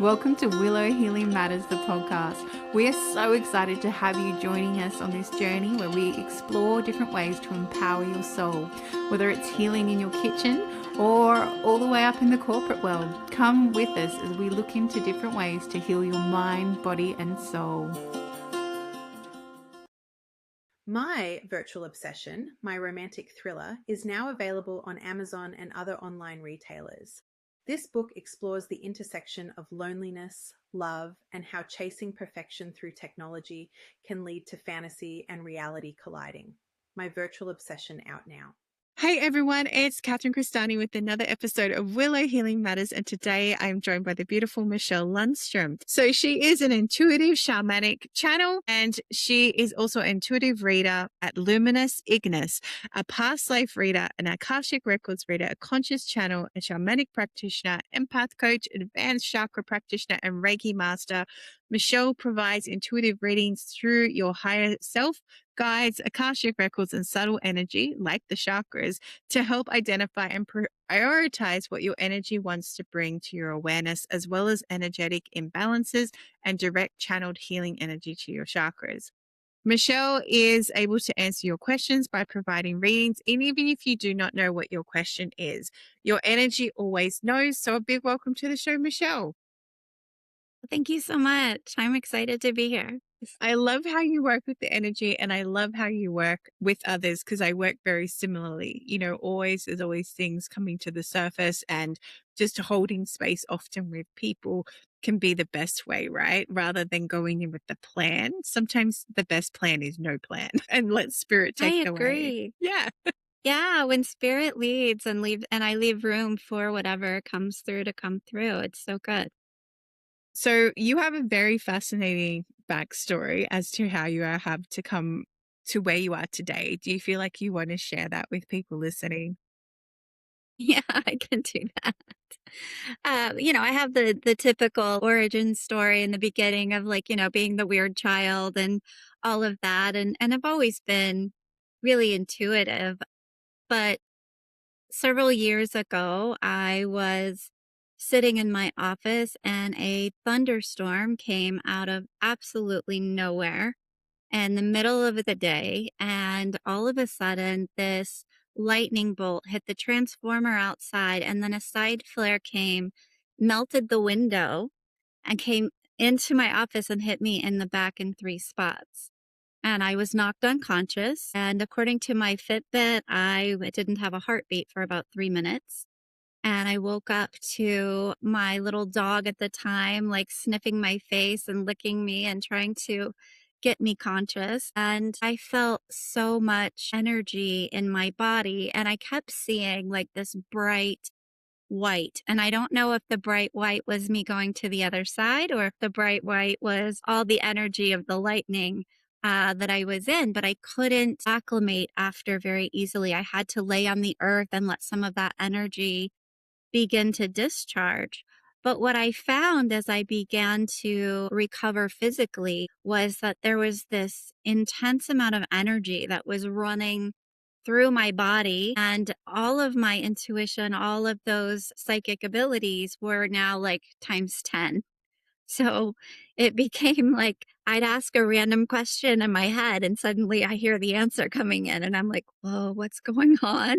Welcome to Willow Healing Matters, the podcast. We are so excited to have you joining us on this journey where we explore different ways to empower your soul, whether it's healing in your kitchen or all the way up in the corporate world. Come with us as we look into different ways to heal your mind, body, and soul. My virtual obsession, my romantic thriller, is now available on Amazon and other online retailers. This book explores the intersection of loneliness, love, and how chasing perfection through technology can lead to fantasy and reality colliding. My virtual obsession out now. Hey everyone, it's Catherine Crestani with another episode of Willow Healing Matters, and today I'm joined by the beautiful Michele Lundstrom. So she is an intuitive shamanic channel, and she is also an intuitive reader at Luminous Ignus, a past life reader, an Akashic Records reader, a conscious channel, a shamanic practitioner, empath coach, advanced chakra practitioner, and Reiki master. Michele provides intuitive readings through your higher self, guides, Akashic Records, and subtle energy, like the chakras, to help identify and prioritize what your energy wants to bring to your awareness, as well as energetic imbalances and direct channeled healing energy to your chakras. Michele is able to answer your questions by providing readings, and even if you do not know what your question is, your energy always knows. So a big welcome to the show, Michele. Thank you so much. I'm excited to be here. I love how you work with the energy, and I love how you work with others because I work very similarly. There's always things coming to the surface, and just holding space often with people can be the best way, right? Rather than going in with the plan. Sometimes the best plan is no plan and let spirit I take the way. agree. Yeah. Yeah, when spirit leads and I leave room for whatever comes through to come through. It's so good. So you have a very fascinating backstory as to how you have to come to where you are today. Do you feel like you want to share that with people listening? Yeah, I can do that. I have the typical origin story in the beginning of being the weird child and all of that. And I've always been really intuitive. But several years ago, I was sitting in my office and a thunderstorm came out of absolutely nowhere in the middle of the day. And all of a sudden, this lightning bolt hit the transformer outside, and then a side flare came, melted the window, and came into my office and hit me in the back in 3 spots. And I was knocked unconscious. And according to my Fitbit, I didn't have a heartbeat for about 3 minutes. And I woke up to my little dog at the time, like sniffing my face and licking me and trying to get me conscious. And I felt so much energy in my body. And I kept seeing like this bright white. And I don't know if the bright white was me going to the other side or if the bright white was all the energy of the lightning that I was in, but I couldn't acclimate after very easily. I had to lay on the earth and let some of that energy begin to discharge. But what I found as I began to recover physically was that there was this intense amount of energy that was running through my body, and all of my intuition, all of those psychic abilities were now like times 10. So it became like I'd ask a random question in my head and suddenly I hear the answer coming in and I'm like, whoa, what's going on?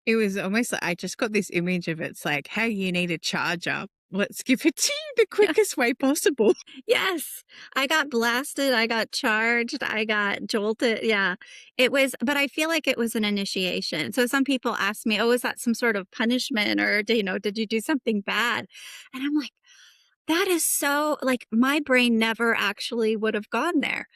It was almost like I just got this image of it's like, hey, you need a charger. Let's give it to you the Yeah. quickest way possible. Yes. I got blasted. I got charged. I got jolted. Yeah. But I feel like it was an initiation. So some people ask me, oh, is that some sort of punishment or, did you do something bad? And I'm like, that is so, like, my brain never actually would have gone there.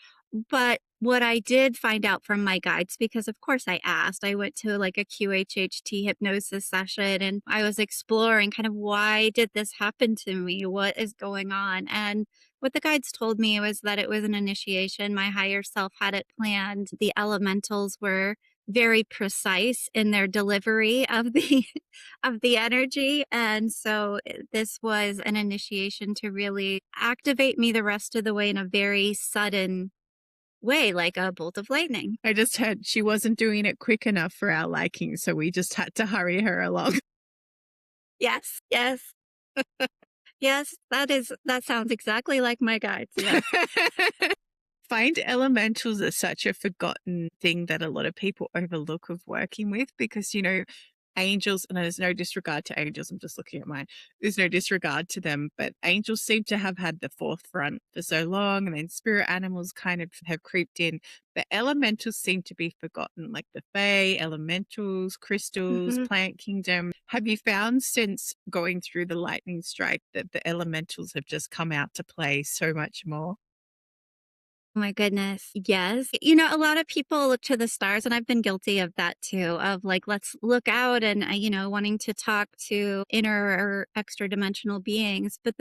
But what I did find out from my guides, because of course I asked, I went to like a QHHT hypnosis session and I was exploring kind of why did this happen to me? What is going on? And what the guides told me was that it was an initiation. My higher self had it planned. The elementals were very precise in their delivery of the of the energy, and so this was an initiation to really activate me the rest of the way in a very sudden way, like a bolt of lightning. I just heard she wasn't doing it quick enough for our liking, so we just had to hurry her along. Yes, yes. Yes, that sounds exactly like my guides. Yes. Find elementals are such a forgotten thing that a lot of people overlook of working with because, angels, and there's no disregard to angels. I'm just looking at mine. There's no disregard to them, but angels seem to have had the forefront for so long, and then spirit animals kind of have creeped in. The elementals seem to be forgotten, like the fae, elementals, crystals, Hmm. plant kingdom. Have you found since going through the lightning strike that the elementals have just come out to play so much more? Oh my goodness. Yes. A lot of people look to the stars, and I've been guilty of that too, of like, let's look out and, wanting to talk to inner or extra dimensional beings. But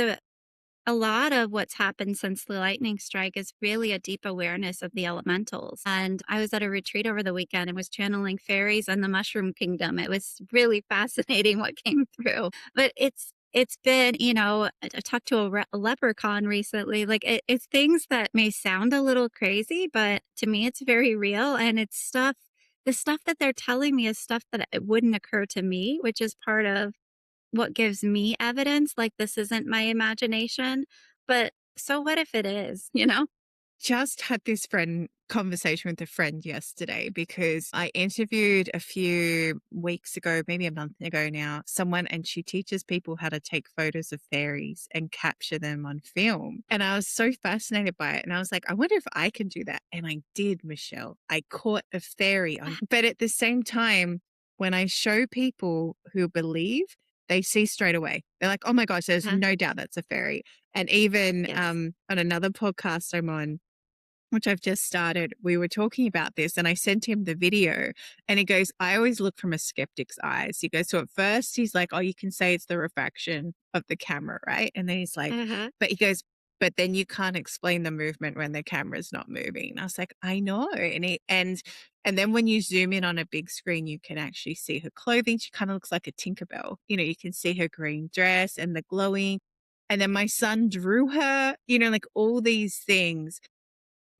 a lot of what's happened since the lightning strike is really a deep awareness of the elementals. And I was at a retreat over the weekend and was channeling fairies and the mushroom kingdom. It was really fascinating what came through. But it's been, I talked to a leprechaun recently. Like it's things that may sound a little crazy, but to me it's very real, and it's stuff the stuff that they're telling me is stuff that it wouldn't occur to me, which is part of what gives me evidence, like, this isn't my imagination, but so what if it is, you know? Just had this conversation with a friend yesterday because I interviewed a few weeks ago, maybe a month ago now, someone, and she teaches people how to take photos of fairies and capture them on film. And I was so fascinated by it. And I was like, I wonder if I can do that. And I did, Michelle. I caught a fairy on, but at the same time, when I show people who believe, they see straight away. They're like, oh my gosh, there's Uh-huh. no doubt that's a fairy. And even Yes. on another podcast I'm on, which I've just started, we were talking about this and I sent him the video and he goes, I always look from a skeptic's eyes. He goes, so at first he's like, oh, you can say it's the refraction of the camera, right? And then he's like, Uh-huh. but he goes, but then you can't explain the movement when the camera's not moving. And I was like, I know. And then when you zoom in on a big screen, you can actually see her clothing. She kind of looks like a Tinkerbell. You can see her green dress and the glowing. And then my son drew her, like all these things.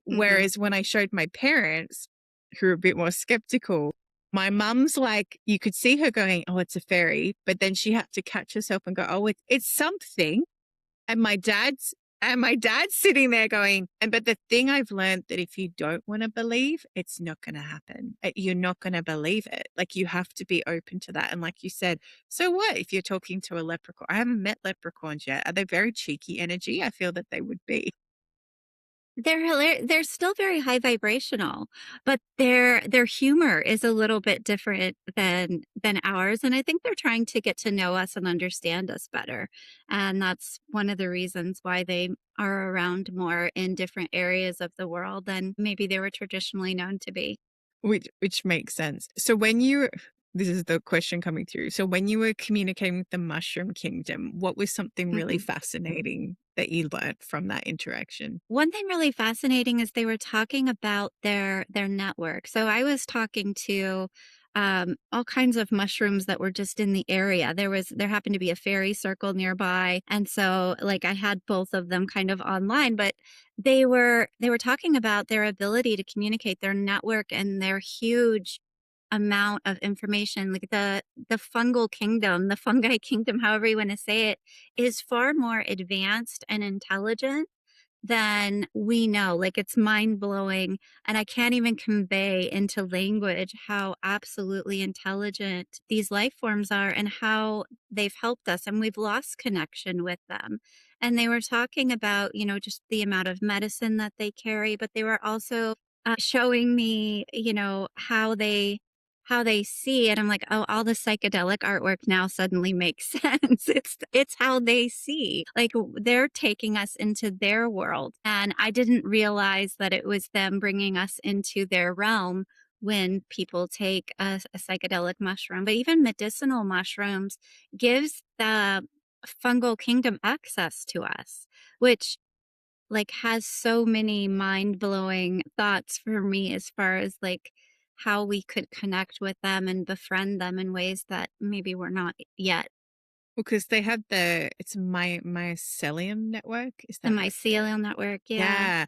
Mhm. Whereas when I showed my parents, who are a bit more skeptical, my mum's like, you could see her going, oh, it's a fairy. But then she had to catch herself and go, oh, it's something. And my dad's sitting there going, but the thing I've learned that if you don't want to believe, it's not going to happen. You're not going to believe it. Like you have to be open to that. And like you said, so what if you're talking to a leprechaun? I haven't met leprechauns yet. Are they very cheeky energy? I feel that they would be. They're still very high vibrational, but their humor is a little bit different than ours, and I think they're trying to get to know us and understand us better, and that's one of the reasons why they are around more in different areas of the world than maybe they were traditionally known to be. Which makes sense. So this is the question coming through. So when you were communicating with the Mushroom Kingdom, what was something really Mhm. fascinating that you learned from that interaction? One thing really fascinating is they were talking about their network. So I was talking to all kinds of mushrooms that were just in the area. There happened to be a fairy circle nearby, and so like I had both of them kind of online, but they were talking about their ability to communicate, their network, and their huge amount of information. Like the fungal kingdom, the fungi kingdom, however you want to say it, is far more advanced and intelligent than we know. Like it's mind blowing. And I can't even convey into language how absolutely intelligent these life forms are and how they've helped us. And we've lost connection with them. And they were talking about, just the amount of medicine that they carry, but they were also showing me, how they see it. I'm like, oh, all the psychedelic artwork now suddenly makes sense. It's how they see. Like they're taking us into their world, and I didn't realize that it was them bringing us into their realm when people take a psychedelic mushroom. But even medicinal mushrooms gives the fungal kingdom access to us, which like has so many mind-blowing thoughts for me as far as like how we could connect with them and befriend them in ways that maybe we're not yet. Because they have it's mycelium network. Is The that what? mycelial network, yeah. Yeah.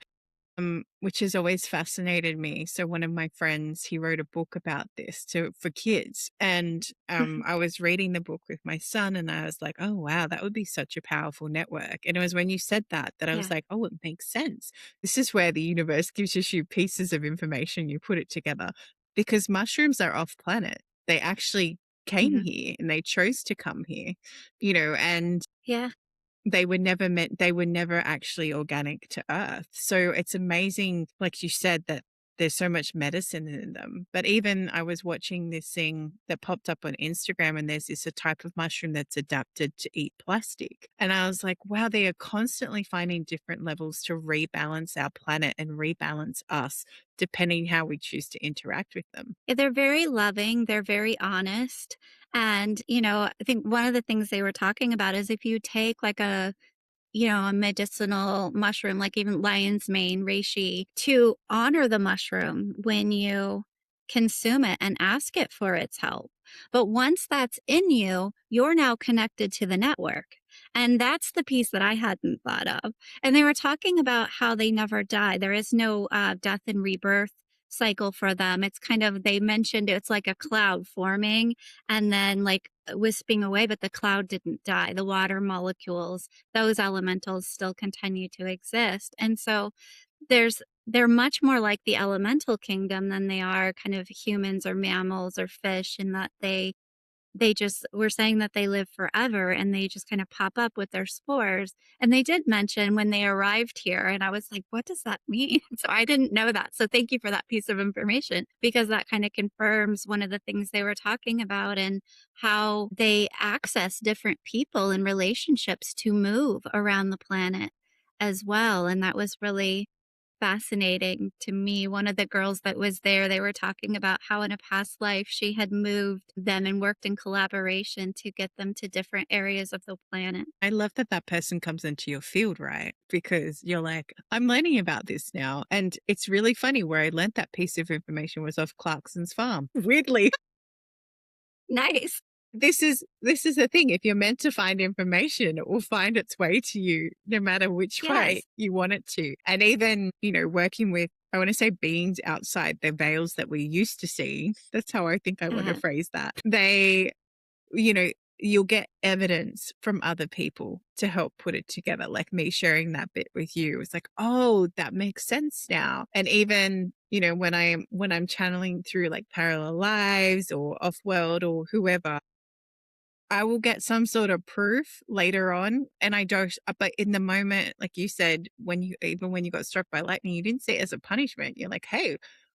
which has always fascinated me. So one of my friends, he wrote a book about this for kids. And I was reading the book with my son and I was like, oh, wow, that would be such a powerful network. And it was when you said that I was Yeah. like, oh, it makes sense. This is where the universe gives you pieces of information, you put it together because mushrooms are off planet. They actually came Hmm. here and they chose to come here, and Yeah. they were never actually organic to earth. So it's amazing, like you said, that there's so much medicine in them. But even I was watching this thing that popped up on Instagram and there's a type of mushroom that's adapted to eat plastic. And I was like, wow, they are constantly finding different levels to rebalance our planet and rebalance us depending how we choose to interact with them. They're very loving, they're very honest. And, I think one of the things they were talking about is if you take like a medicinal mushroom, like even lion's mane, reishi, to honor the mushroom when you consume it and ask it for its help. But once that's in you, you're now connected to the network. And that's the piece that I hadn't thought of. And they were talking about how they never die. There is no death and rebirth cycle for them. It's kind of, they mentioned it's like a cloud forming and then like wisping away, but the cloud didn't die. The water molecules, those elementals still continue to exist. And so they're much more like the elemental kingdom than they are kind of humans or mammals or fish in that they just were saying that they live forever and they just kind of pop up with their spores. And they did mention when they arrived here, and I was like, what does that mean? So I didn't know that. So thank you for that piece of information because that kind of confirms one of the things they were talking about and how they access different people and relationships to move around the planet as well. And that was really fascinating to me. One of the girls that was there, they were talking about how in a past life she had moved them and worked in collaboration to get them to different areas of the planet. I love that that person comes into your field, right? Because you're like, I'm learning about this now. And it's really funny where I learned that piece of information was off Clarkson's farm. Weirdly, Nice. this is the thing. If you're meant to find information, it will find its way to you no matter which way Yes. you want it to. And even, working with, I want to say, beings outside the veils that we used to see. That's how I think I want to Uh-huh. phrase that. They, you know, you'll get evidence from other people to help put it together. Like me sharing that bit with you. It's like, oh, that makes sense now. And even, when I'm channeling through like parallel lives or off world or whoever, I will get some sort of proof later on. And I don't, but in the moment, like you said, even when you got struck by lightning, you didn't see it as a punishment. You're like, hey,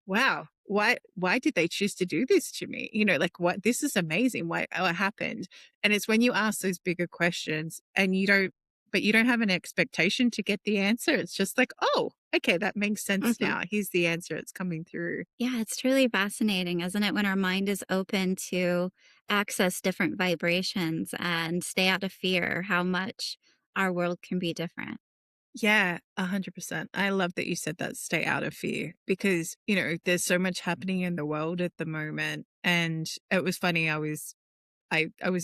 wow, why did they choose to do this to me? Like this is amazing. What happened? And it's when you ask those bigger questions and but you don't have an expectation to get the answer. It's just like, oh, okay, that makes sense Mhm. now. Here's the answer. It's coming through. Yeah, it's truly fascinating, isn't it, when our mind is open to access different vibrations and stay out of fear, how much our world can be different. Yeah, 100%. I love that you said that, stay out of fear, because, there's so much happening in the world at the moment. And it was funny, I was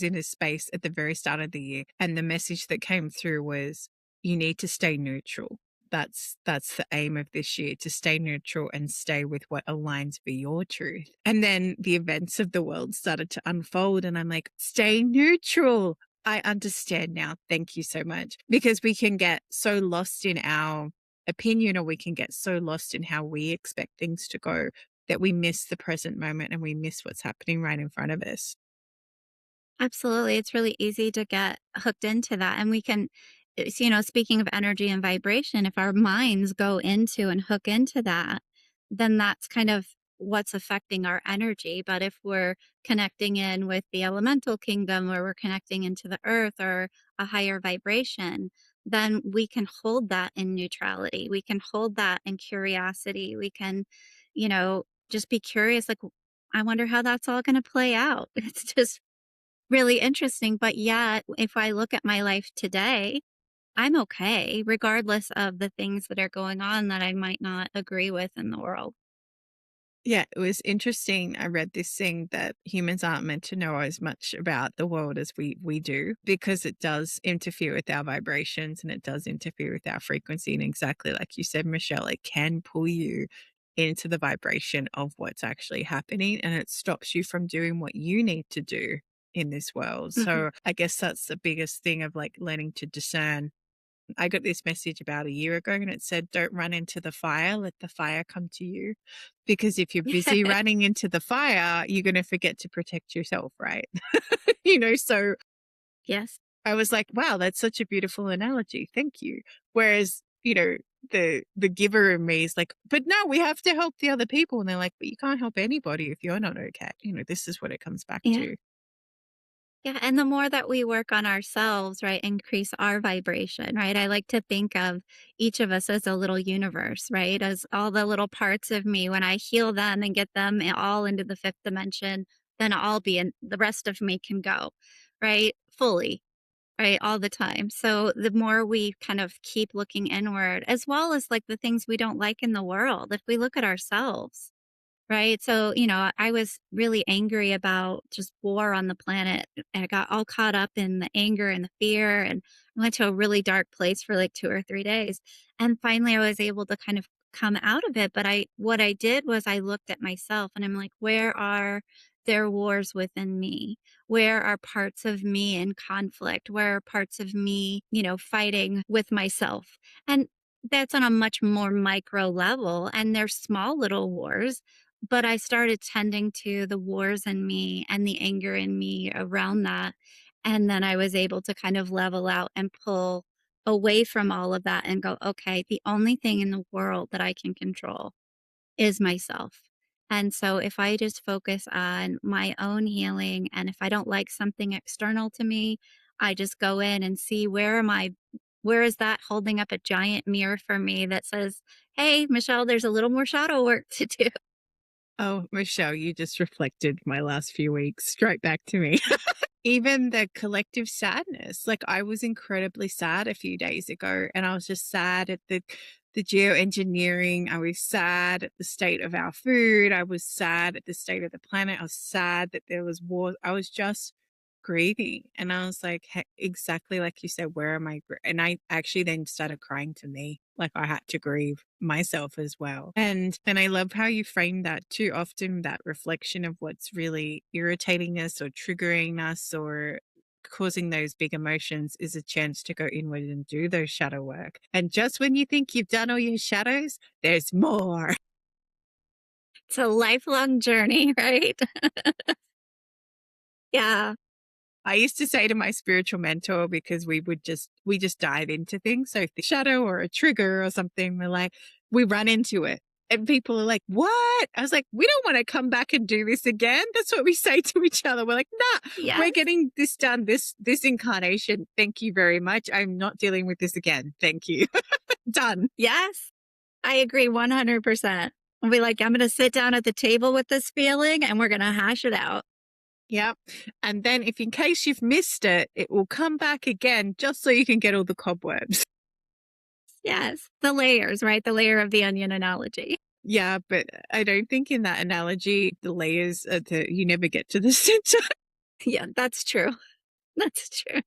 in a space at the very start of the year, and the message that came through was you need to stay neutral. That's the aim of this year, to stay neutral and stay with what aligns with your truth. And then the events of the world started to unfold and I'm like, stay neutral. I understand now. Thank you so much. Because we can get so lost in our opinion, or we can get so lost in how we expect things to go, that we miss the present moment and we miss what's happening right in front of us. Absolutely. It's really easy to get hooked into that. And we can, speaking of energy and vibration, if our minds go into and hook into that, then that's kind of what's affecting our energy. But if we're connecting in with the elemental kingdom or we're connecting into the earth or a higher vibration, then we can hold that in neutrality. We can hold that in curiosity. We can, just be curious, like, I wonder how that's all going to play out. It's just really interesting, but yet, if I look at my life today, I'm okay, regardless of the things that are going on that I might not agree with in the world. Yeah, it was interesting. I read this thing that humans aren't meant to know as much about the world as we do, because it does interfere with our vibrations and it does interfere with our frequency. And exactly like you said, Michelle, it can pull you into the vibration of what's actually happening, and it stops you from doing what you need to do in this world. Mhm. So I guess that's the biggest thing of like learning to discern. I got this message about a year ago and it said, don't run into the fire, let the fire come to you. Because if you're busy running into the fire, you're going to forget to protect yourself, right? So Yes. I was like, wow, that's such a beautiful analogy. Thank you. Whereas, the giver in me is like, but no, we have to help the other people. And they're like, but you can't help anybody if you're not okay. This is what it comes back Yeah. to. Yeah, and the more that we work on ourselves, right, increase our vibration, right? I like to think of each of us as a little universe, right? As all the little parts of me. When I heal them and get them all into the fifth dimension, then I'll be in the rest of me can go, right? Fully, right? All the time. So the more we kind of keep looking inward, as well as like the things we don't like in the world, if we look at ourselves, right? So, I was really angry about just war on the planet. I got all caught up in the anger and the fear and went to a really dark place for like 2 or 3 days. And finally I was able to kind of come out of it. But what I did was I looked at myself and I'm like, where are there wars within me? Where are parts of me in conflict? Where are parts of me, fighting with myself? And that's on a much more micro level. And they're small little wars, but I started tending to the wars in me and the anger in me around that. And then I was able to kind of level out and pull away from all of that and go, okay, the only thing in the world that I can control is myself. And so if I just focus on my own healing and if I don't like something external to me, I just go in and see where is that holding up a giant mirror for me that says, hey, Michelle, there's a little more shadow work to do. Oh, Michelle, you just reflected my last few weeks straight back to me. Even the collective sadness. Like I was incredibly sad a few days ago, and I was just sad at the geoengineering. I was sad at the state of our food. I was sad at the state of the planet. I was sad that there was war. I was just grieving, and I was like, hey, exactly like you said, where am I? And I actually then started crying to me, like I had to grieve myself as well. And I love how you frame that too. Often that reflection of what's really irritating us or triggering us or causing those big emotions is a chance to go inward and do those shadow work. And just when you think you've done all your shadows, there's more. It's a lifelong journey, right? Yeah. I used to say to my spiritual mentor, because we just dive into things. So if the shadow or a trigger or something, we run into it. And people are like, what? I was like, we don't want to come back and do this again. That's what we say to each other. We're like, nah, we're Yes. getting this done this incarnation. Thank you very much. I'm not dealing with this again. Thank you. Done. Yes. I agree 100%. I'll be like, I'm going to sit down at the table with this feeling and we're going to hash it out. Yep. And then if in case you've missed it, it will come back again just so you can get all the cobwebs. Yes. The layers, right? The layer of the onion analogy. Yeah, but I don't think in that analogy, the layers are you never get to the center. Yeah, that's true. That's true.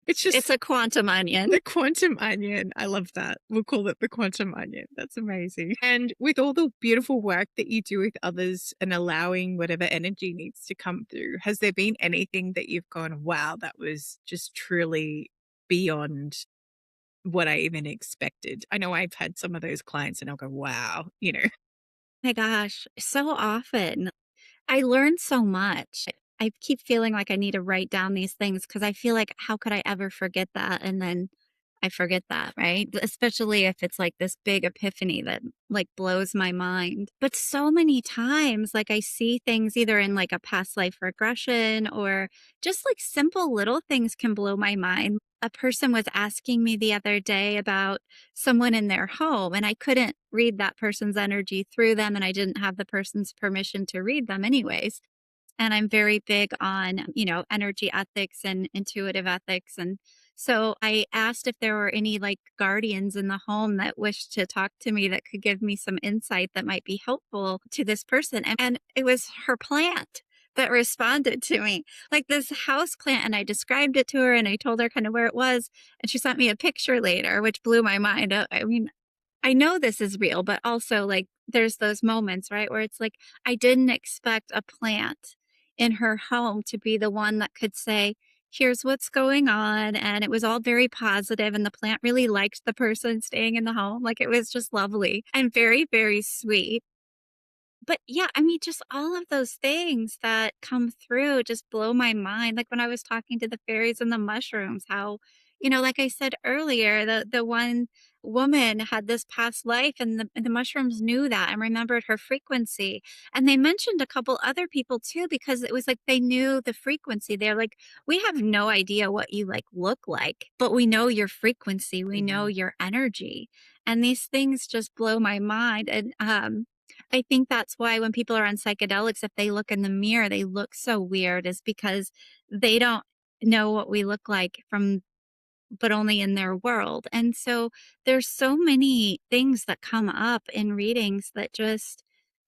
It's just It's a quantum onion. the quantum onion. I love that. We'll call it the quantum onion. That's amazing. And with all the beautiful work that you do with others and allowing whatever energy needs to come through, has there been anything that you've gone, wow, that was just truly beyond what I even expected? I know I've had some of those clients and I'll go, wow. My gosh, so often I learn so much. I keep feeling like I need to write down these things because I feel like, how could I ever forget that? And then I forget that, right? Especially if it's like this big epiphany that like blows my mind. But so many times, like I see things either in like a past life regression or just like simple little things can blow my mind. A person was asking me the other day about someone in their home, and I couldn't read that person's energy through them, and I didn't have the person's permission to read them anyways. And I'm very big on, energy ethics and intuitive ethics. And So I asked if there were any like guardians in the home that wished to talk to me that could give me some insight that might be helpful to this person. And it was her plant that responded to me, like this house plant. And I described it to her and I told her kind of where it was. And she sent me a picture later, which blew my mind. I mean, I know this is real, but also like there's those moments, right, where it's like I didn't expect a plant in her home to be the one that could say, here's what's going on. And it was all very positive, and the plant really liked the person staying in the home. Like it was just lovely and very, very sweet. But yeah, I mean, just all of those things that come through just blow my mind. Like when I was talking to the fairies and the mushrooms, how, like I said earlier, the one woman had this past life, and the mushrooms knew that and remembered her frequency. And they mentioned a couple other people too, because it was like they knew the frequency. They're like, we have no idea what you like look like, but we know your frequency, we know your energy. And these things just blow my mind. And I think that's why when people are on psychedelics, if they look in the mirror, they look so weird, is because they don't know what we look like from, but only in their world. And so there's so many things that come up in readings that just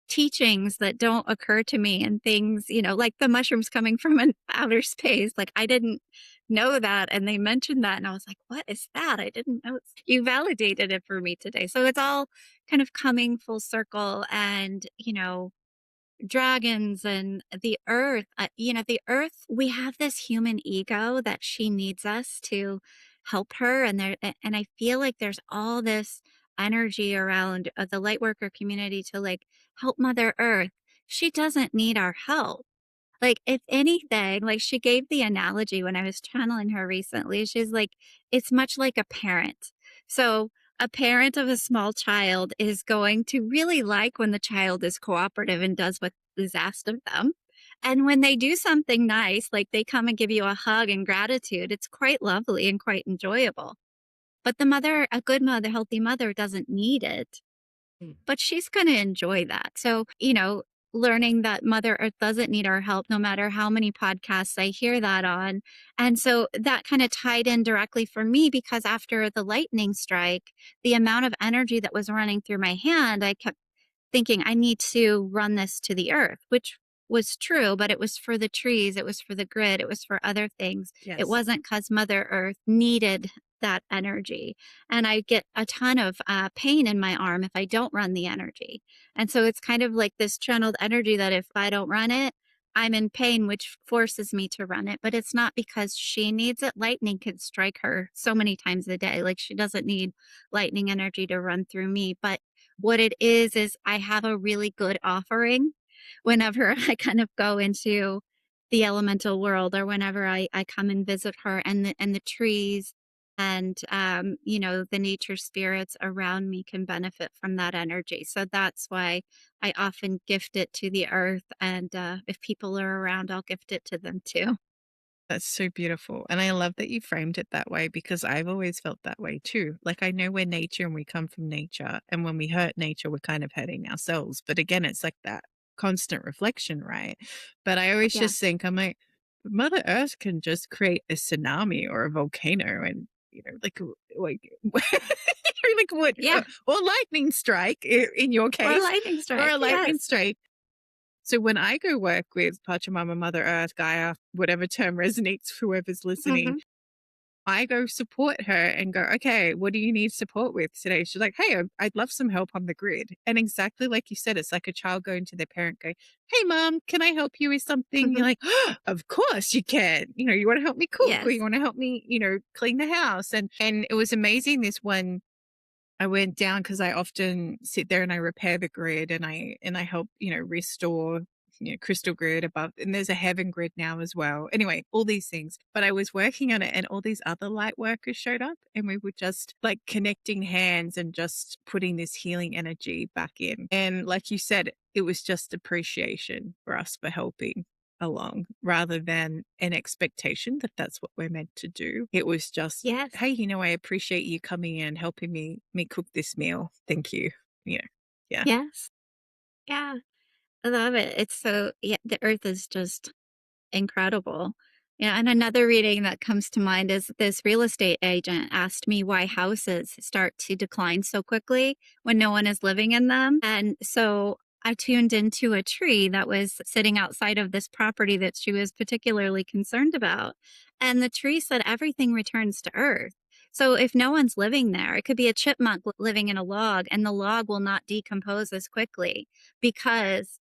teachings that don't occur to me, and things, like the mushrooms coming from an outer space. Like I didn't know that. And they mentioned that. And I was like, what is that? I didn't know. You validated it for me today. So it's all kind of coming full circle. And, dragons and the earth, the earth, we have this human ego that she needs us to help her. And I feel like there's all this energy around the light worker community to like help Mother Earth. She doesn't need our help. Like, if anything, like she gave the analogy when I was channeling her recently. She's like, it's much like a parent. So, a parent of a small child is going to really like when the child is cooperative and does what is asked of them. And when they do something nice, like they come and give you a hug and gratitude, it's quite lovely and quite enjoyable. But the mother, a good mother, healthy mother, doesn't need it, but she's going to enjoy that. So, learning that Mother Earth doesn't need our help, no matter how many podcasts I hear that on. And so that kind of tied in directly for me, because after the lightning strike, the amount of energy that was running through my hand, I kept thinking I need to run this to the earth, which was true, but it was for the trees, it was for the grid, it was for other things. It wasn't because Mother Earth needed that energy. And I get a ton of pain in my arm if I don't run the energy. And so it's kind of like this channeled energy that if I don't run it, I'm in pain, which forces me to run it. But it's not because she needs it. Lightning can strike her so many times a day. Like she doesn't need lightning energy to run through me. But what it is I have a really good offering whenever I kind of go into the elemental world, or whenever I come and visit her, and the trees and the nature spirits around me can benefit from that energy. So that's why I often gift it to the earth, and if people are around, I'll gift it to them too. That's so beautiful. And I love that you framed it that way, because I've always felt that way too. Like I know we're nature and we come from nature. And when we hurt nature, we're kind of hurting ourselves. But again, it's like that constant reflection, right? But I always Yeah. just think, I'm like, Mother Earth can just create a tsunami or a volcano, and, like, like what, Yeah. or lightning strike in your Or a case, lightning or strike. a lightning Yes. strike. So when I go work with Pachamama, Mother Earth, Gaia, whatever term resonates for whoever's listening, Hmm. I go support her and go, okay, what do you need support with today? She's like, hey, I'd love some help on the grid. And exactly like you said, it's like a child going to their parent going, hey, mom, can I help you with something? You're Hmm. like, oh, of course you can. You want to help me cook, or you Yes. want to help me, clean the house. And it was amazing. This one, I went down because I often sit there and I repair the grid, and I help, restore, crystal grid above, and there's a heaven grid now as well. Anyway, all these things. But I was working on it, and all these other light workers showed up, and we were just like connecting hands and just putting this healing energy back in. And like you said, it was just appreciation for us for helping along, rather than an expectation that that's what we're meant to do. It was just, Yes. hey, I appreciate you coming in, helping me cook this meal. Thank you. Yeah. Yes. Yeah. I love it. It's so, yeah, the earth is just incredible. Yeah, and another reading that comes to mind is this real estate agent asked me why houses start to decline so quickly when no one is living in them. And so I tuned into a tree that was sitting outside of this property that she was particularly concerned about. And the tree said everything returns to earth. So if no one's living there, it could be a chipmunk living in a log, and the log will not decompose as quickly because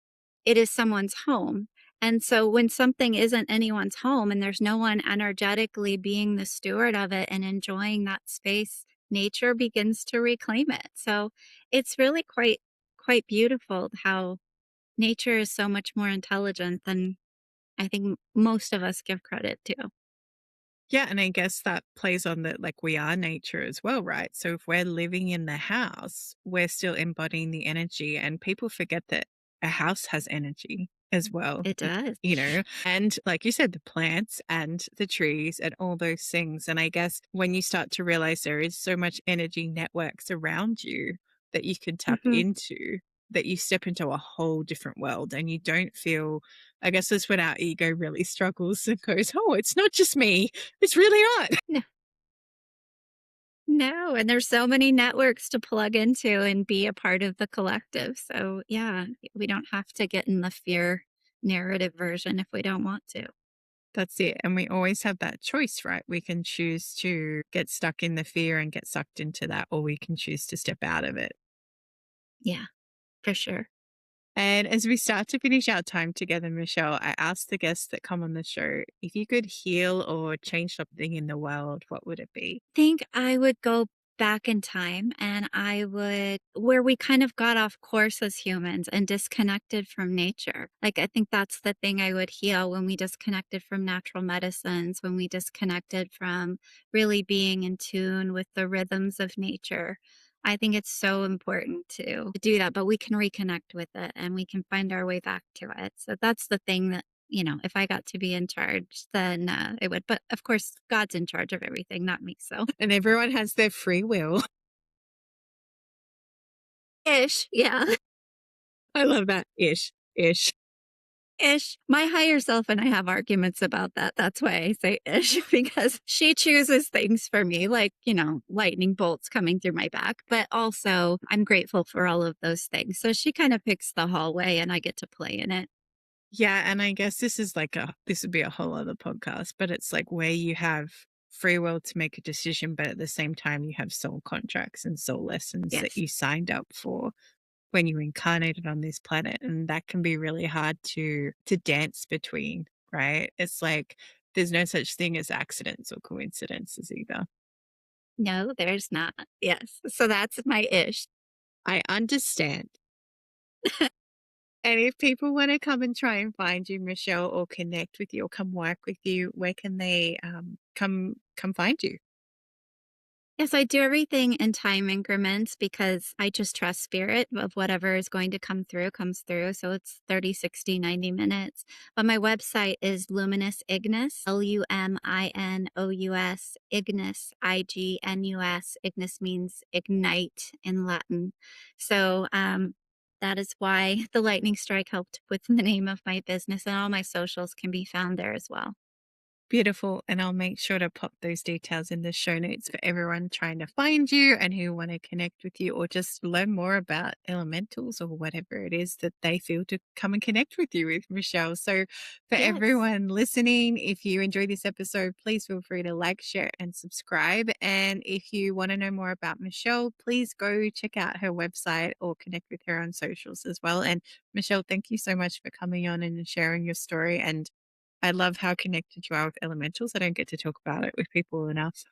it is someone's home. And so when something isn't anyone's home and there's no one energetically being the steward of it and enjoying that space, nature begins to reclaim it. So it's really quite beautiful how nature is so much more intelligent than I think most of us give credit to. Yeah, and I guess that plays on that, like, we are nature as well, right? So if we're living in the house, we're still embodying the energy, and people forget that a house has energy as well, It does. and like you said, the plants and the trees and all those things. And I guess when you start to realize there is so much energy networks around you that you can tap Mhm. into, that you step into a whole different world and you don't feel, I guess that's when our ego really struggles and goes, oh, it's not just me. It's really not. No, no, and there's so many networks to plug into and be a part of the collective. So, yeah, we don't have to get in the fear narrative version if we don't want to. That's it. And we always have that choice, right? We can choose to get stuck in the fear and get sucked into that, or we can choose to step out of it. Yeah, for sure. And as we start to finish our time together, Michelle, I asked the guests that come on the show, if you could heal or change something in the world, what would it be? Think I would go back in time and I would where we kind of got off course as humans and disconnected from nature. Like I think that's the thing I would heal when we disconnected from natural medicines, when we disconnected from really being in tune with the rhythms of nature. I think it's so important to do that, but we can reconnect with it and we can find our way back to it. So that's the thing that if I got to be in charge, then it would. But of course, God's in charge of everything, not me. So And everyone has their free will. ish, yeah, I love that. Ish. ish. My higher self and I have arguments about that. That's why I say ish, because she chooses things for me, like, lightning bolts coming through my back. But also, I'm grateful for all of those things. So she kind of picks the hallway and I get to play in it. Yeah. And I guess this would be a whole other podcast, but it's like where you have free will to make a decision, but at the same time, you have soul contracts and soul lessons that Yes. you signed up for when you incarnated on this planet. And that can be really hard to dance between, right? It's like there's no such thing as accidents or coincidences either. No, there's not. Yes. So that's my ish. I understand. And if people want to come and try and find you, Michelle, or connect with you or come work with you, where can they come find you? Yes, I do everything in time increments because I just trust spirit of whatever is going to come through comes through. So it's 30, 60, 90 minutes. But my website is Luminous Ignus, Luminous Ignus, Ignus. Ignus means ignite in Latin. So that is why the lightning strike helped with the name of my business, and all my socials can be found there as well. Beautiful. And I'll make sure to pop those details in the show notes for everyone trying to find you and who want to connect with you or just learn more about elementals or whatever it is that they feel to come and connect with you with, Michelle. So for Yes. everyone listening, if you enjoyed this episode, please feel free to like, share, and subscribe. And if you want to know more about Michelle, please go check out her website or connect with her on socials as well. And Michelle, thank you so much for coming on and sharing your story. And I love how connected you are with elementals. I don't get to talk about it with people enough.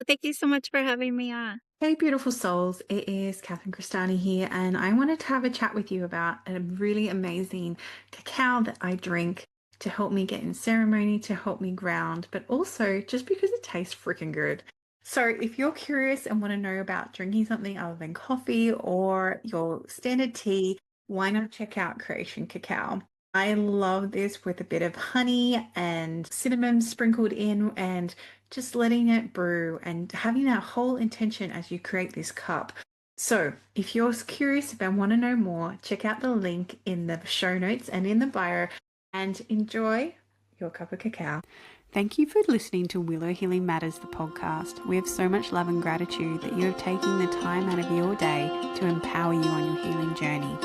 Thank you so much for having me on. Hey, beautiful souls. It is Catherine Crestani here, and I wanted to have a chat with you about a really amazing cacao that I drink to help me get in ceremony, to help me ground, but also just because it tastes freaking good. So, if you're curious and want to know about drinking something other than coffee or your standard tea, why not check out Creation Cacao? I love this with a bit of honey and cinnamon sprinkled in and just letting it brew and having that whole intention as you create this cup. So, if you're curious and want to know more, check out the link in the show notes and in the bio and enjoy your cup of cacao. Thank you for listening to Willow Healing Matters, the podcast. We have so much love and gratitude that you have taken the time out of your day to empower you on your healing journey.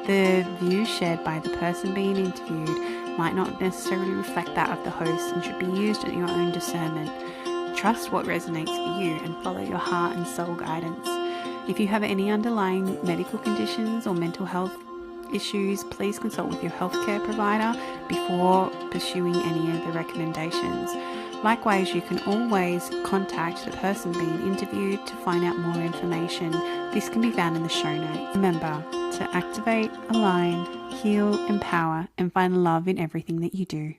The views shared by the person being interviewed might not necessarily reflect that of the host and should be used at your own discernment. Trust what resonates for you and follow your heart and soul guidance. If you have any underlying medical conditions or mental health issues, please consult with your healthcare provider before pursuing any of the recommendations. Likewise, you can always contact the person being interviewed to find out more information. This can be found in the show notes. Remember to activate, align, heal, empower, and find love in everything that you do.